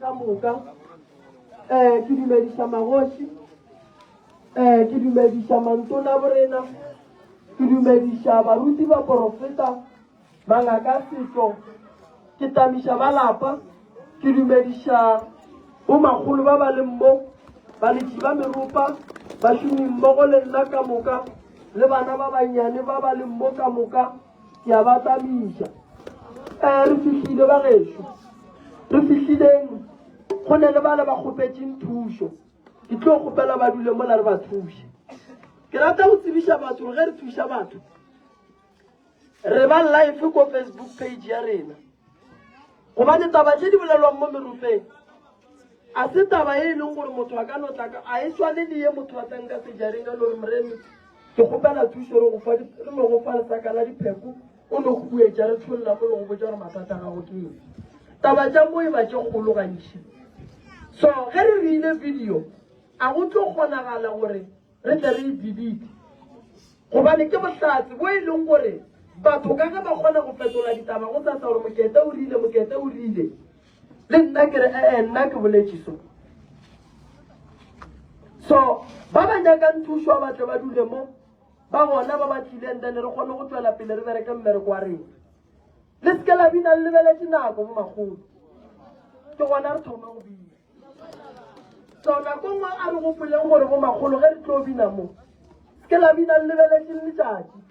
kamoka ke dumedisha magoši ke dumedisha mantona borena ke dumedisha baruti ba profeta bangaka setso ke tamiša balapa ke dumedisha bomakgolo ba ba leng mo baletši ba meropa ba šomi mmogo le nna ka moka le bana ba banyane ba ba leng mo ka moka ke a ba tamiša re fihlile bagešo re fihlileng go ne le bale ba kgopetseng thušo ke tlo kgopela ba dule mola re ba thuše ke rata go tsebiša batho ge re thuša batho re ba live ko Facebook page ya rena gobane taba tše di bolelwang mo meropeng a se taba e leng gore motho a ka notlaka a e swane le ye motho a tlang ka sejareng a lore moremi ke kgopela thušo re no go fa lesaka la dipheko o no go buetša re tlholla mo le go botša gore mathata gago ke eng taba tša mo e ba tše kgolo gantši so ge re reile video a go tlo kgonagala gore re tle re e delete gobane ke bohlatse bo e leng gore batho ka ge ba kgona go fetola ditaba go tsatsa gore mokete o rile le nna ke re nna ke boletše so ba ba nyakang thušo ba tle ba dule mo ba gona ba ba tlileng then re kgone go tswela pele re bereke mmereko wa rena le seke la bina le lebeletše nako bo magolo ke gona re thoma go bina so nako ngwe a re gopoleng gore bo magolo ge re tlo bina mo seke la bina le lebeletše letšatši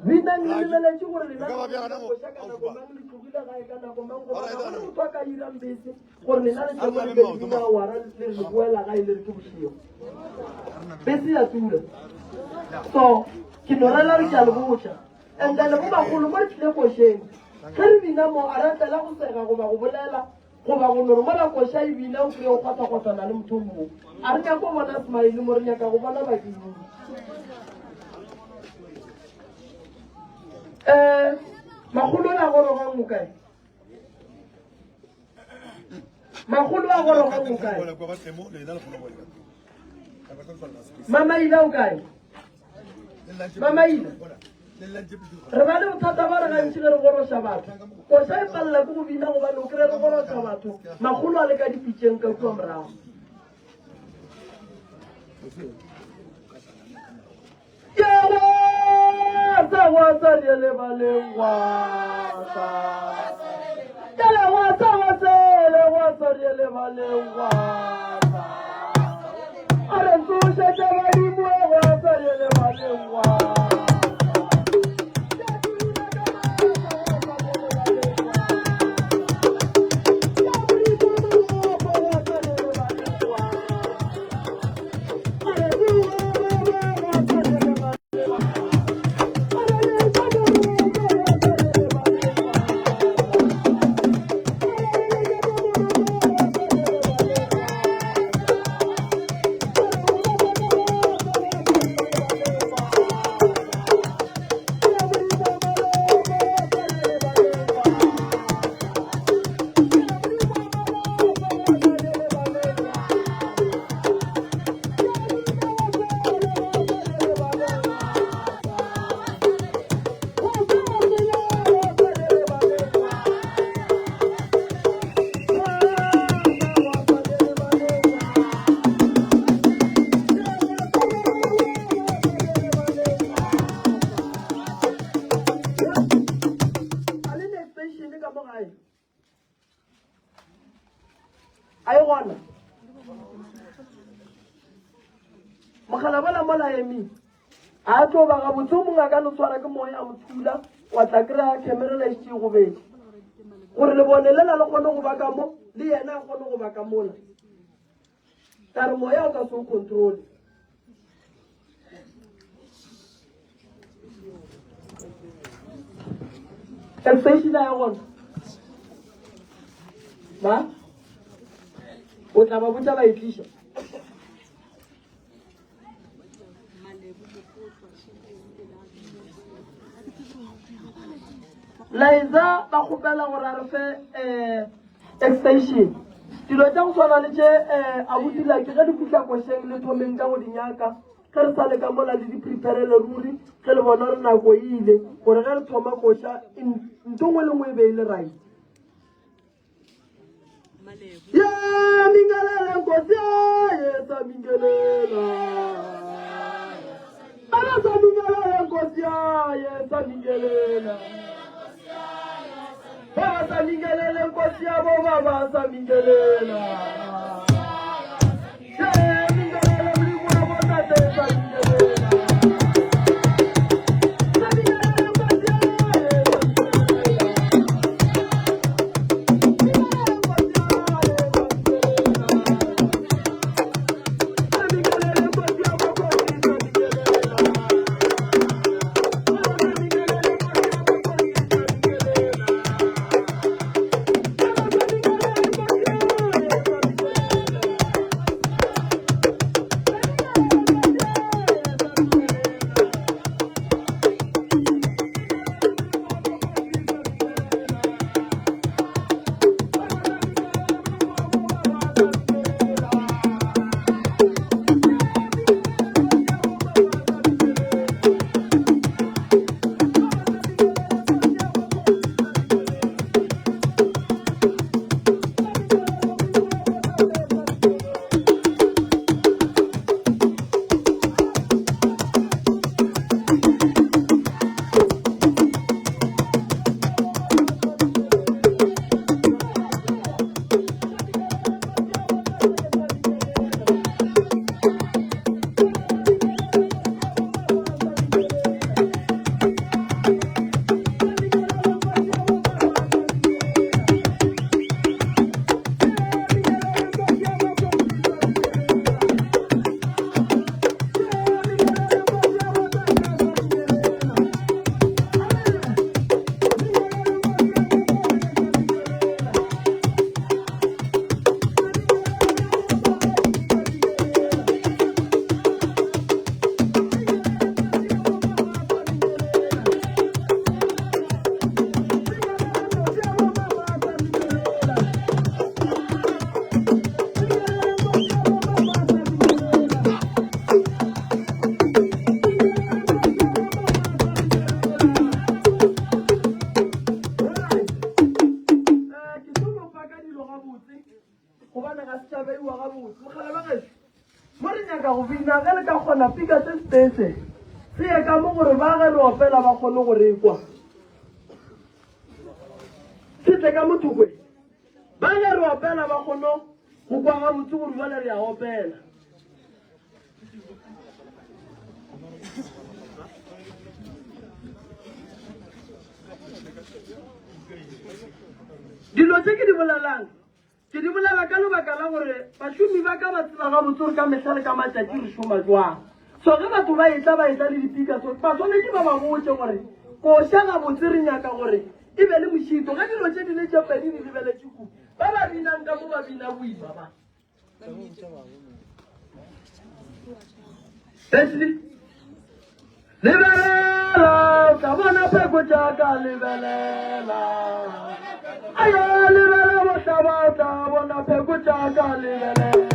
bina le lebeletše gore lena košaka nako mang le tlogile gae ka nako mang gobane motho a ka irang bese gore lena le temo le bedibina wara le re boela gae le re ke bošego bese ya tura so ke norela re ke a le botša and then bo magolo mo re tlile košeng ge re bina mo a ratela go sega goba go bolela goba go nore mo la koša e bina o kry go kgwatsa-kgwatsana le motho moo a re nyaka go bona smile mo re nyaka go bona badimo magolo a gorogang mo kae magolo a gorogang mo kae mamaila o kae mamaila re ba le bothata ba re gantši ge re goroša batho koša e palela ke go bina gobane o kry re goroša batho magolo a le ka dipitšeng ka kua morago wasa riele baleng wasa kele wasa riele baleng wasa are ntushe tebadimwe wasa riele baleng wasa mogala bola mola emi a tlo ba ga botse mongwe a ka no tshwara ke moya a mothula wa tla kry-a camera la ešitše go bedi gore le bone lela le kgone go ba ka mo le yena a kgone go ba ka mola ka re moya o ka se o control station ya gona ba o tla ba botsa ba e tliša Laiza ba kgopela gore a re fe extension dilo tša go swana le tše a botila ke ge di fitlha košeng le thomeng ka go dinyaka ge re sa le ka mola le di-preparele ruri ge le bona re nako ile gore ge re thoma koša ntho ngwe le ngwe e be e le right ye mingelela nkosi yesa mingelela baba samingelela nkosi yesa mingelela baba samingelela nkosi yabo baba samingelela mingelela mlimu wabo tate samingelela Fika se stese se ya ka mo gore ba ga re opela ba kgone go rekwa se tle ka mothokwe ba ga re opela ba kgone go kwa ga motho gore jwale re a opela dilo tse ke di bolelang ke di bolela ka lebaka la gore bašomi ba ka ba tseba ga botse gore ka mehla le ka matšatši re šoma jwang so ge batho ba etla le dipika so ba tshwanetse ba ba botse gore koša ga botse re nyaka gore e be le mošito ge dilo tše di le tše pedi di lebeletše ku ba ba binang ka mo ba bina boima ba Leslie lebelela ka bona pheko tša ka lebelela ayo lebelela bohlaba bona pheko tša ka lebelela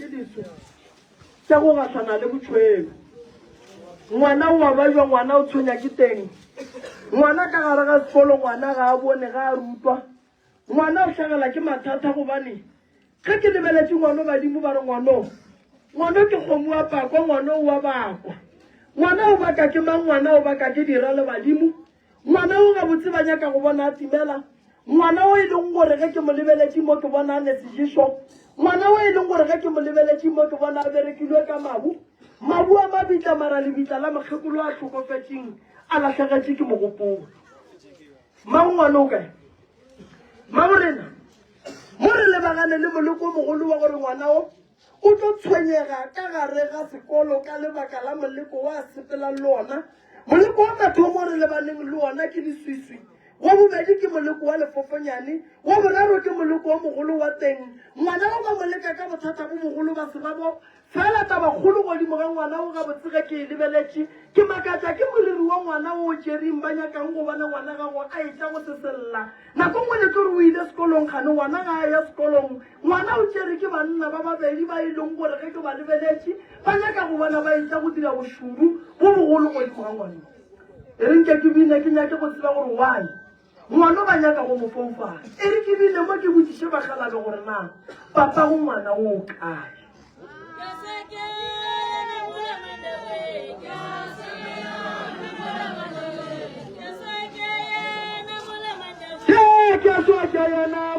ke diso tša go gahlana le botshweu ngwana wa ba jwa ngwana o tshwenya ke teng ngwana ka gare ga sekolo ngwana ga a bone ga a rutwa ngwana o hlagela ke mathata gobane ge ke lebeletse ngwana badimo ba re ngwano ke kgomo wa pakwa ngwana o wa bakwa ngwana o baka ke mang ngwana o baka ke dira le badimo ngwana o ga botse ba nyaka go bona a timela ngwana o e leng gore ge ke mo lebeletse mo ke bona a neseshiso ngwana o e leng gore ge ke mo lebeletse mo ke bona a berekilwe ka mabu a mabitla mara lebitla la mokgekolo a tlhokofetseng a latlhegetse ke mogopolo mang ngwana o kae maborena mo re lebagane le moleko o mogolo wa gore ngwana o tlo tshwenyega ka gare ga sekolo ka lebaka la moleko wa sepelang le ona moleko wa mathomo re lebaneng le ona ke diswiswi wa bobedi ke moleko wa lefofonyane wa boraro ke moleko wa mogolo wa teng ngwana o ba moleka ka bothata bo mogolo ba segabo fela tabakgolo godimo ga ngwana o ga botsege ke lebeletse ke makatsa ke moriri wa ngwana o tšering ba nyakang go bona ngwana gago a etša go seselela nako ngwe le tlo re o ile sekolong kgane ngwana ga a ya sekolong ngwana o tšere ke banna ba babedi ba e leng gore ge ke ba lebeletse ba nyaka go bona ba etša go dira bošudu bo bogolo godimo ga ngwana e renke ke bine ke nyake go tseba gore why ngwana ba nyaka go mo foufala e re ke bine mo ke botšiše bagalabe gore na papa go ngwana o kae ke a soa ke yana